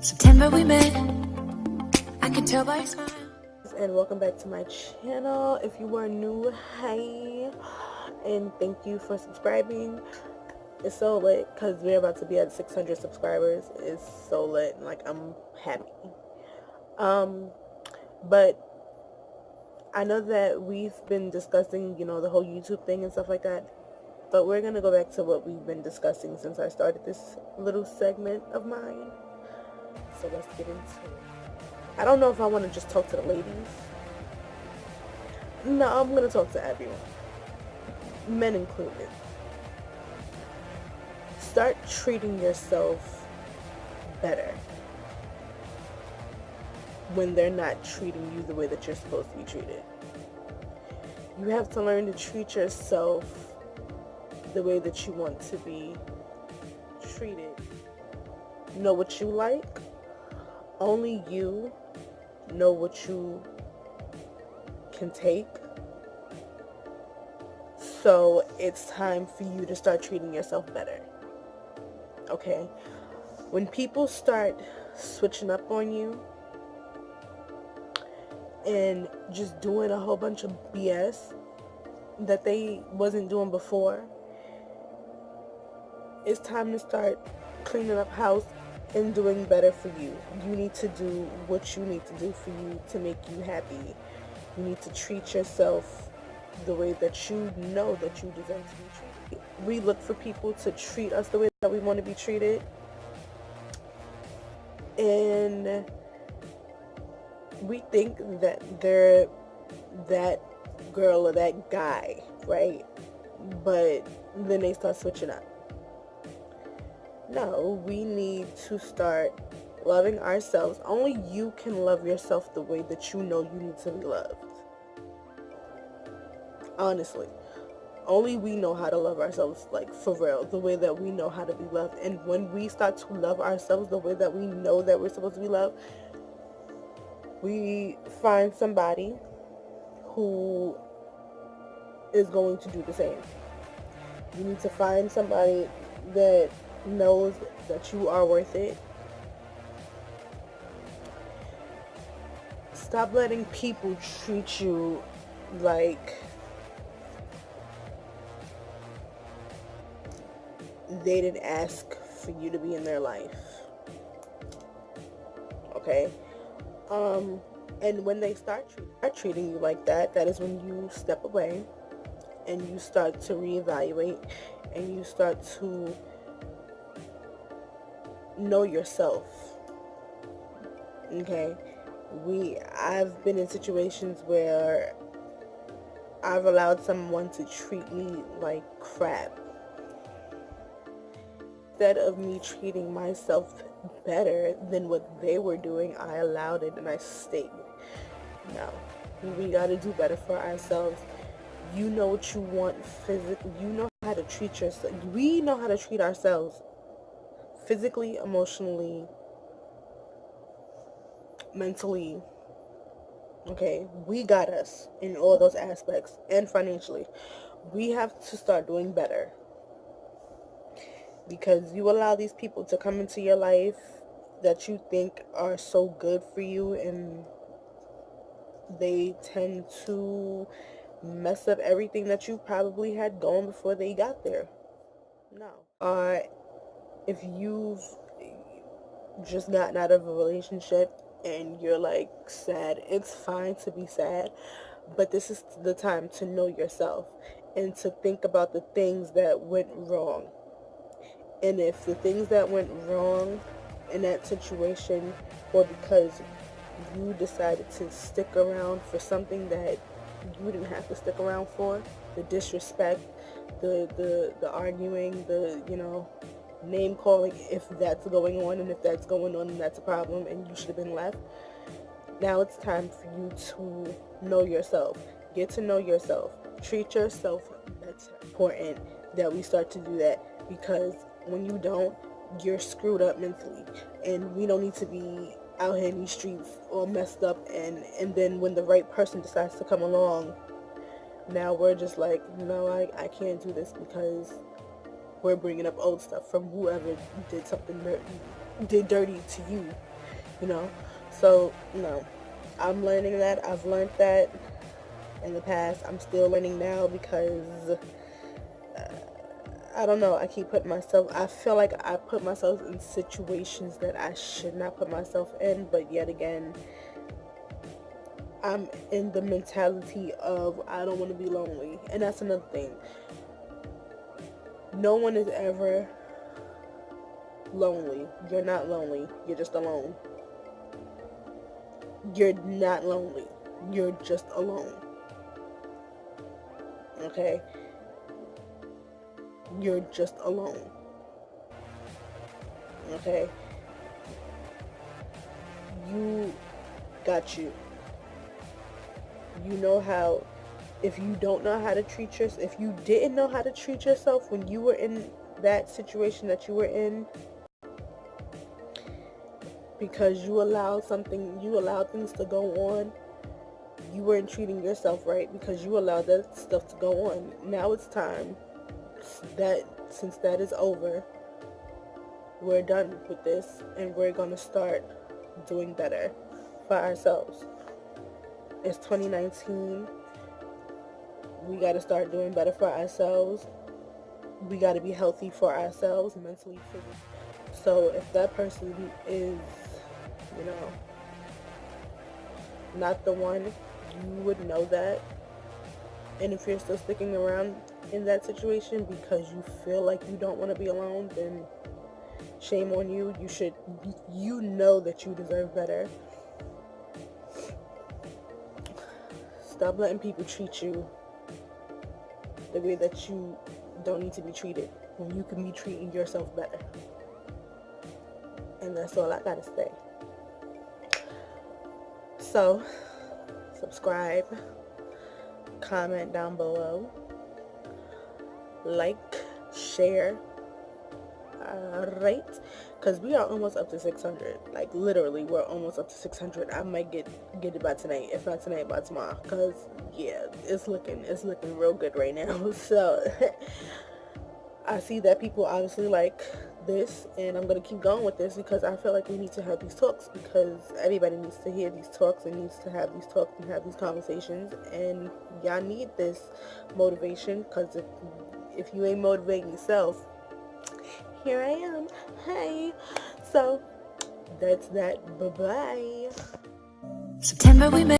September we met, I could tell by your smile. And welcome back to my channel. If you are new, hi, and thank you for subscribing. It's so lit because we're about to be at 600 subscribers. It's so lit, and like I'm happy. But I know that we've been discussing, the whole YouTube thing and stuff like that. But we're gonna go back to what we've been discussing since I started this little segment of mine. So let's get into it. I don't know if I want to just talk to the ladies. No, I'm going to talk to everyone. Men included. Start treating yourself better when they're not treating you the way that you're supposed to be treated. You have to learn to treat yourself the way that you want to be treated. Know what you like. Only you know what you can take. So it's time for you to start treating yourself better. Okay? When people start switching up on you and just doing a whole bunch of BS that they wasn't doing before, it's time to start cleaning up house and doing better for you. You need to do what you need to do for you to make you happy. You need to treat yourself the way that you know that you deserve to be treated. We look for people to treat us the way that we want to be treated. And we think that they're that girl or that guy, right? But then they start switching up. No, we need to start loving ourselves. Only you can love yourself the way that you know you need to be loved. Honestly. Only we know how to love ourselves, like for real, the way that we know how to be loved. And when we start to love ourselves the way that we know that we're supposed to be loved, we find somebody who is going to do the same. You need to find somebody that knows that you are worth it. Stop letting people treat you like they didn't ask for you to be in their life. Okay? And when they start treating you like that, that is when you step away and you start to reevaluate and you start to know yourself. Okay? I've been in situations where I've allowed someone to treat me like crap. Instead of me treating myself better than what they were doing, I allowed it and I stayed. No, we gotta do better for ourselves. You know what you want physically. You know how to treat yourself. We know how to treat ourselves physically, emotionally, mentally. Okay, we got us in all those aspects, and financially. We have to start doing better, because you allow these people to come into your life that you think are so good for you, and they tend to mess up everything that you probably had going before they got there. No. If you've just gotten out of a relationship and you're like sad, it's fine to be sad, but this is the time to know yourself and to think about the things that went wrong. And if the things that went wrong in that situation were because you decided to stick around for something that you didn't have to stick around for, the disrespect, the arguing, name calling, if that's going on, and if that's going on and that's a problem and you should have been left, now it's time for you to know yourself. Get to know yourself. Treat yourself better. It's important that we start to do that, because when you don't, you're screwed up mentally, and we don't need to be out here in these streets all messed up, and then when the right person decides to come along, now we're just like, no, I can't do this, because we're bringing up old stuff from whoever did something dirty to you. you know. So no, I'm learning that. I've learned that in the past. I'm still learning now because I don't know. I keep putting myself. I feel like I put myself in situations that I should not put myself in, but yet again, I'm in the mentality of I don't want to be lonely. And that's another thing. No one is ever lonely. You're not lonely. You're just alone. You're not lonely. You're just alone. Okay? You're just alone. Okay? You got you. You know how, if you don't know how to treat yourself, if you didn't know how to treat yourself when you were in that situation that you were in, because you allowed things to go on, you weren't treating yourself right because you allowed that stuff to go on. Now it's time that, since that is over, we're done with this and we're going to start doing better for ourselves. It's 2019. We got to start doing better for ourselves. We got to be healthy for ourselves, mentally, physically. So if that person is, you know, not the one, you would know that. And if you're still sticking around in that situation because you feel like you don't want to be alone, then shame on you. You know that you deserve better. Stop letting people treat you the way that you don't need to be treated when you can be treating yourself better. And that's all I gotta say. So, subscribe, comment down below, like, share. Alright, because we are almost up to 600. Like, literally, we're almost up to 600. I might get it by tonight, if not tonight, by tomorrow, because yeah, it's looking real good right now. So I see that people obviously like this, and I'm gonna keep going with this because I feel like we need to have these talks, because everybody needs to hear these talks and needs to have these talks and have these conversations, and y'all need this motivation, because if you ain't motivating yourself, here I am. Hey. So that's that. Bye-bye. September we met.